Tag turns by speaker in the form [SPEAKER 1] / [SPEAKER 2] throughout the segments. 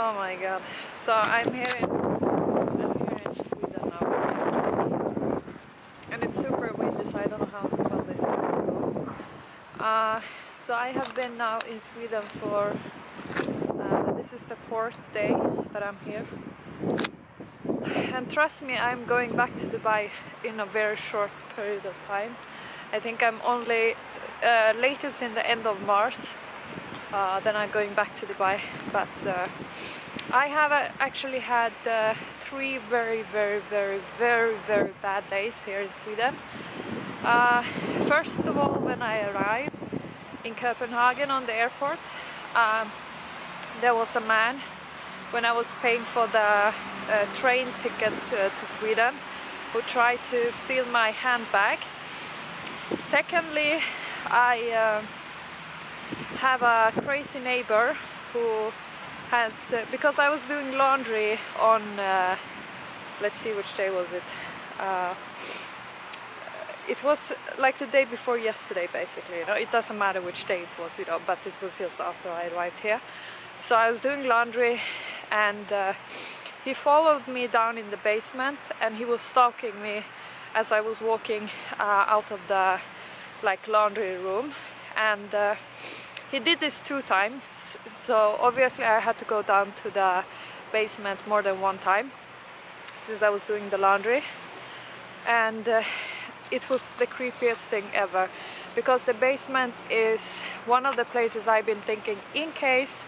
[SPEAKER 1] Oh my god. So I'm here in Sweden now. And it's super windy, so I don't know how well this is going to go. So I have been now in Sweden for, this is the 4th day that I'm here. And trust me, I'm going back to Dubai in a very short period of time. I think I'm only latest in the end of March. Then I'm going back to Dubai, but I have actually had 3 very bad days here in Sweden. First of all, when I arrived in Copenhagen on the airport, there was a man, when I was paying for the train ticket to Sweden, who tried to steal my handbag. Secondly, I have a crazy neighbor who has, because I was doing laundry on, let's see, which day was it? It was like the day before yesterday, basically, you know. It doesn't matter which day it was, you know, but it was just after I arrived here. So I was doing laundry, and he followed me down in the basement, and he was stalking me as I was walking out of the laundry room. And he did this 2 times, so obviously I had to go down to the basement more than 1 time since I was doing the laundry. And it was the creepiest thing ever, because the basement is one of the places I've been thinking, in case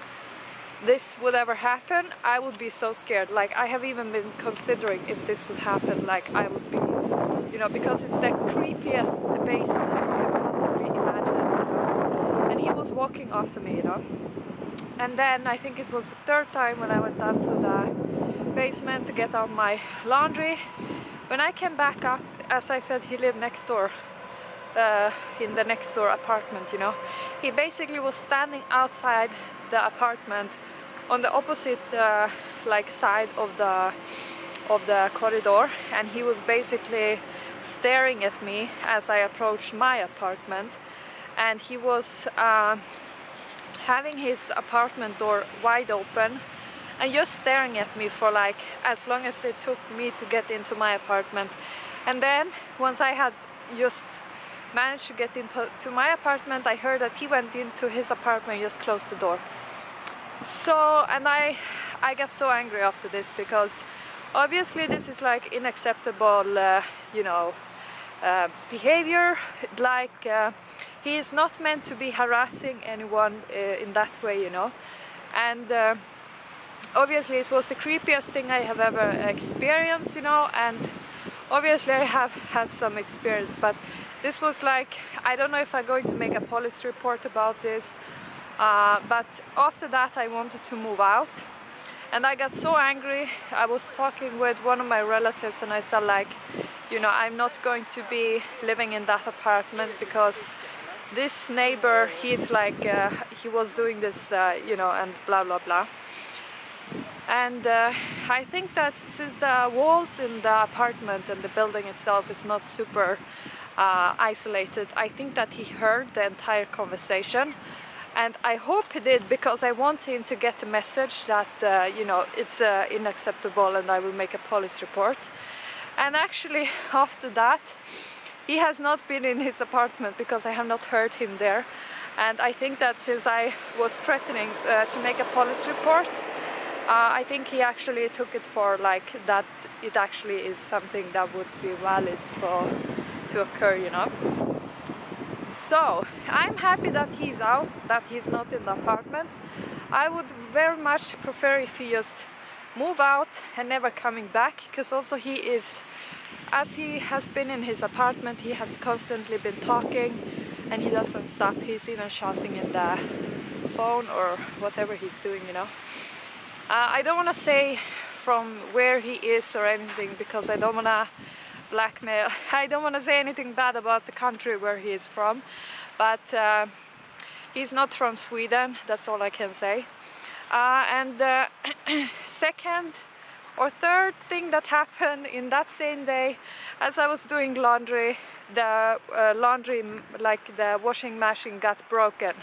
[SPEAKER 1] this would ever happen, I would be so scared. Like, I have even been considering, if this would happen, like, I would be, you know, because it's the creepiest basement you can possibly imagine. And he was walking after me, you know. And then I think it was the 3rd time when I went down to the basement to get out my laundry. When I came back up, as I said, he lived next door, in the next door apartment, you know. He basically was standing outside the apartment on the opposite side of the corridor, and he was basically staring at me as I approached my apartment. And he was having his apartment door wide open and just staring at me for like as long as it took me to get into my apartment. And then once I had just managed to get into my apartment, I heard that he went into his apartment and just closed the door. So, and I got so angry after this, because obviously this is like unacceptable, you know, behavior. Like, he is not meant to be harassing anyone in that way, you know. And obviously it was the creepiest thing I have ever experienced, you know. And obviously I have had some experience, but this was like, I don't know if I'm going to make a police report about this. But after that I wanted to move out, and I got so angry. I was talking with one of my relatives, and I said, like, you know, I'm not going to be living in that apartment, because this neighbor, he's like, he was doing this, you know, and blah blah blah. And I think that since the walls in the apartment and the building itself is not super isolated, I think that he heard the entire conversation. And I hope he did, because I want him to get the message that, you know, it's unacceptable, and I will make a police report. And actually, after that, he has not been in his apartment, because I have not heard him there. And I think that since I was threatening to make a police report, I think he actually took it for like that it actually is something that would be valid to occur, you know. So I'm happy that he's out, that he's not in the apartment. I would very much prefer if he just move out and never coming back, because also he is, as he has been in his apartment, he has constantly been talking, and he doesn't stop. He's even shouting in the phone or whatever he's doing, you know. I don't want to say from where he is or anything, because I don't want to blackmail. I don't want to say anything bad about the country where he is from, but he's not from Sweden, that's all I can say. And second or third thing that happened in that same day, as I was doing laundry, the washing machine got broken.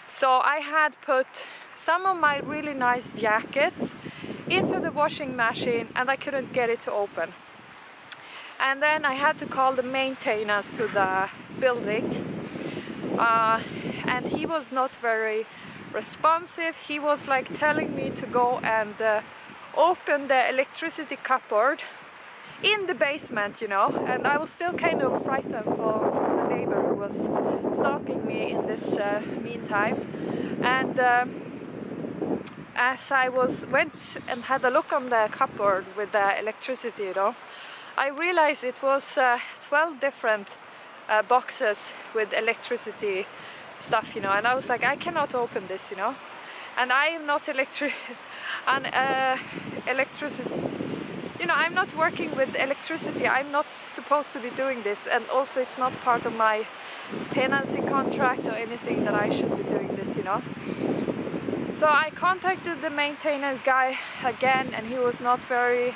[SPEAKER 1] So I had put some of my really nice jackets into the washing machine, and I couldn't get it to open. And then I had to call the maintenance to the building, and he was not very responsive. He was like telling me to go and open the electricity cupboard in the basement, you know, and I was still kind of frightened from the neighbor who was stalking me in this meantime. And as I went and had a look on the cupboard with the electricity, you know, I realized it was 12 different boxes with electricity stuff, you know, and I was like, I cannot open this, you know, and I am not electricity, you know, I'm not working with electricity. I'm not supposed to be doing this, and also it's not part of my tenancy contract or anything that I should be doing this, you know. So I contacted the maintenance guy again, and he was not very,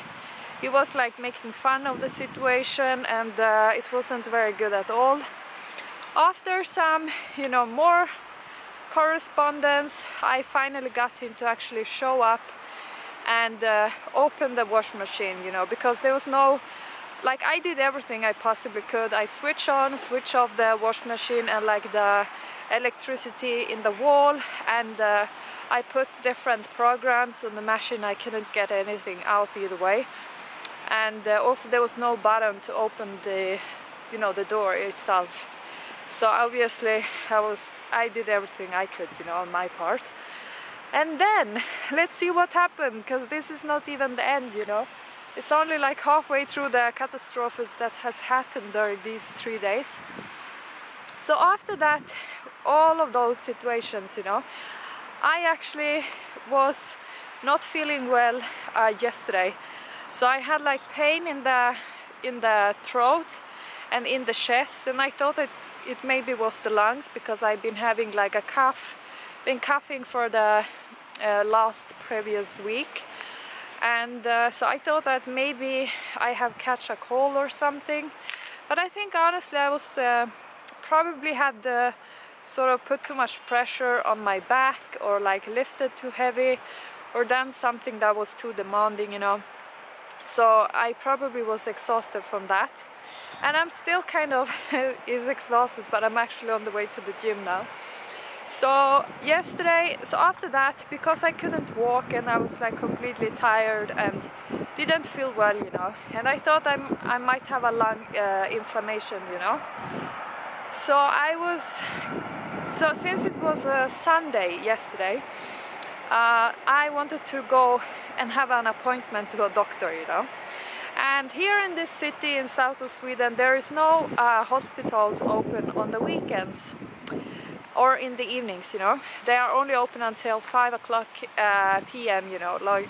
[SPEAKER 1] he was like making fun of the situation, and it wasn't very good at all. After some, you know, more correspondence, I finally got him to actually show up and open the wash machine, you know, because there was no, like, I did everything I possibly could. I switch on, switch off the wash machine and like the electricity in the wall, and I put different programs on the machine. I couldn't get anything out either way, and also there was no button to open the, you know, the door itself. So obviously I did everything I could, you know, on my part. And then let's see what happened, because this is not even the end, you know. It's only like halfway through the catastrophes that has happened during these 3 days. So after that, all of those situations, you know, I actually was not feeling well yesterday. So I had like pain in the throat and in the chest, and I thought it maybe was the lungs, because I've been having like a cough, been coughing for the last previous week, and so I thought that maybe I have catch a cold or something. But I think honestly I was probably had sort of put too much pressure on my back, or like lifted too heavy, or done something that was too demanding, you know. So I probably was exhausted from that, and I'm still kind of is exhausted, but I'm actually on the way to the gym now. So yesterday, so after that, because I couldn't walk and I was like completely tired and didn't feel well, you know, and I thought I might have a lung inflammation, you know. So since it was a Sunday yesterday, I wanted to go and have an appointment to a doctor, you know. And here in this city in south of Sweden, there is no hospitals open on the weekends or in the evenings, you know. They are only open until 5 o'clock p.m, you know, like,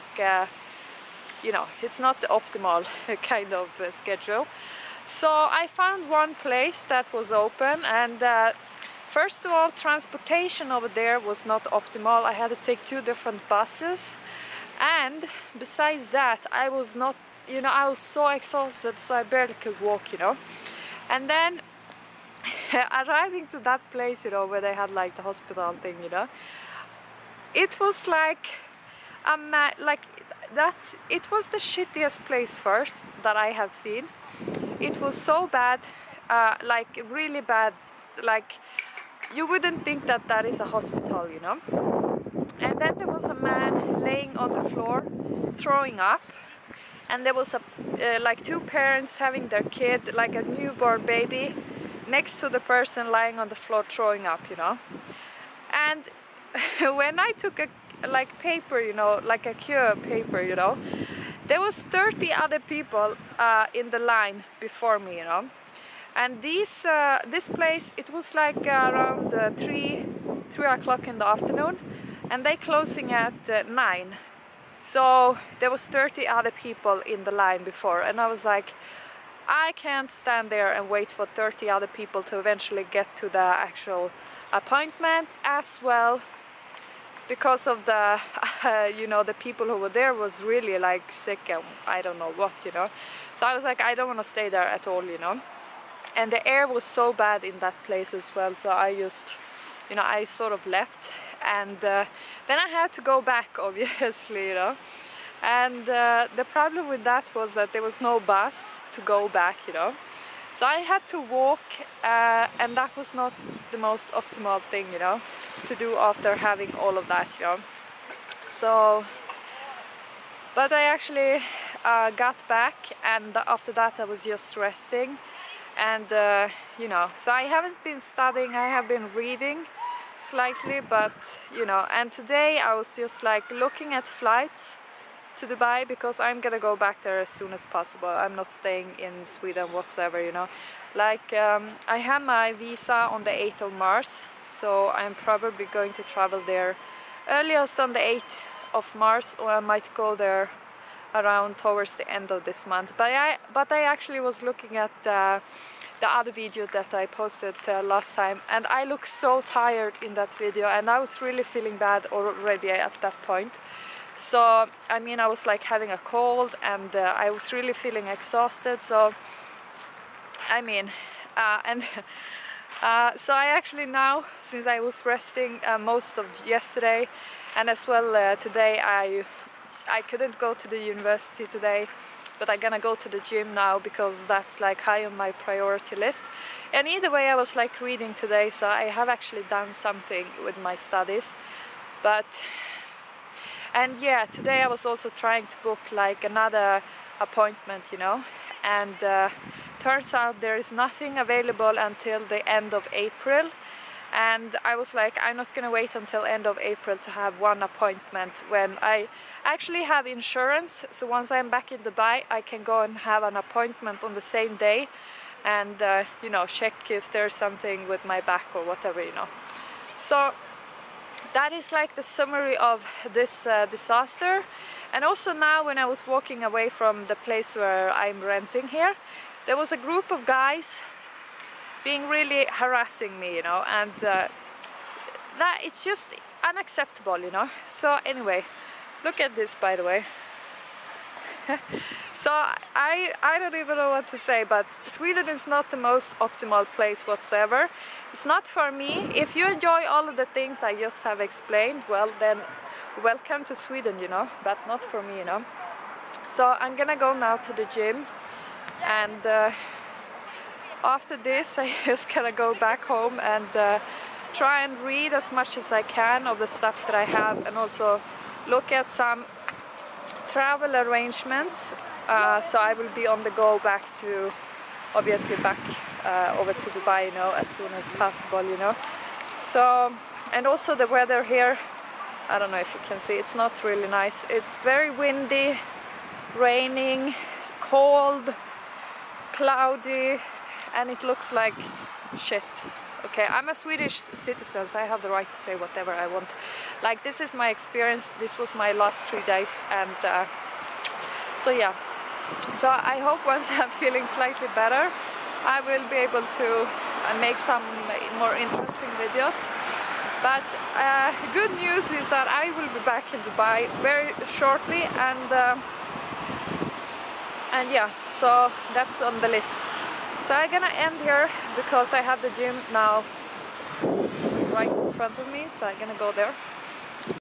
[SPEAKER 1] you know, it's not the optimal kind of schedule. So I found one place that was open, and first of all, transportation over there was not optimal. I had to take 2 different buses, and besides that, I was not, you know, I was so exhausted, so I barely could walk, you know. And then arriving to that place, you know, where they had like the hospital thing, you know, it was like it was the shittiest place first that I have seen. It was so bad, like really bad, like you wouldn't think that that is a hospital, you know. And then there was a man laying on the floor throwing up, and there was like 2 parents having their kid, like a newborn baby, next to the person lying on the floor throwing up, you know. And when I took a like paper, you know, like a cure paper, you know, there was 30 other people in the line before me, you know. And this place, it was like around 3 o'clock in the afternoon, and they closing at 9. So there was 30 other people in the line before, and I was like, I can't stand there and wait for 30 other people to eventually get to the actual appointment as well, because of the you know, the people who were there was really like sick and I don't know what, you know. So I was like, I don't want to stay there at all, you know. And the air was so bad in that place as well, so I just, you know, I sort of left. and then I had to go back, obviously, you know. And the problem with that was that there was no bus to go back, you know. So I had to walk, and that was not the most optimal thing, you know, to do after having all of that, you know. So, but I actually got back, and after that I was just resting, and you know, so I haven't been studying, I have been reading slightly, but you know, and today I was just like looking at flights to Dubai, because I'm gonna go back there as soon as possible. I'm not staying in Sweden whatsoever, you know. Like I have my visa on the 8th of March, so I'm probably going to travel there earliest on the 8th of March, or I might go there around towards the end of this month. But I actually was looking at the other video that I posted last time, and I look so tired in that video, and I was really feeling bad already at that point. So I mean, I was like having a cold, and I was really feeling exhausted. So I mean, so I actually now, since I was resting most of yesterday and as well today, I couldn't go to the university today, but I'm gonna go to the gym now, because that's like high on my priority list. And either way, I was like reading today, so I have actually done something with my studies. But and yeah, today I was also trying to book like another appointment, you know, and turns out there is nothing available until the end of April. And I was like, I'm not gonna wait until end of April to have one appointment, when I actually have insurance. So once I'm back in Dubai, I can go and have an appointment on the same day, and you know, check if there's something with my back or whatever, you know. So that is like the summary of this disaster. And also now, when I was walking away from the place where I'm renting here, there was a group of guys being really harassing me, you know, and that it's just unacceptable, you know. So anyway, look at this, by the way. So I don't even know what to say, but Sweden is not the most optimal place whatsoever. It's not for me. If you enjoy all of the things I just have explained, well then welcome to Sweden, you know, but not for me, you know. So I'm gonna go now to the gym, and after this I just gonna go back home and try and read as much as I can of the stuff that I have, and also look at some travel arrangements. So I will be on the go back to, obviously back over to Dubai, you know, as soon as possible, you know. So, and also the weather here, I don't know if you can see, it's not really nice. It's very windy, raining, cold, cloudy, and it looks like shit. Okay, I'm a Swedish citizen, so I have the right to say whatever I want. Like, this is my experience, this was my last 3 days, and so yeah. So I hope once I'm feeling slightly better, I will be able to make some more interesting videos. But good news is that I will be back in Dubai very shortly, and yeah, so that's on the list. So I'm gonna end here, because I have the gym now right in front of me, so I'm gonna go there.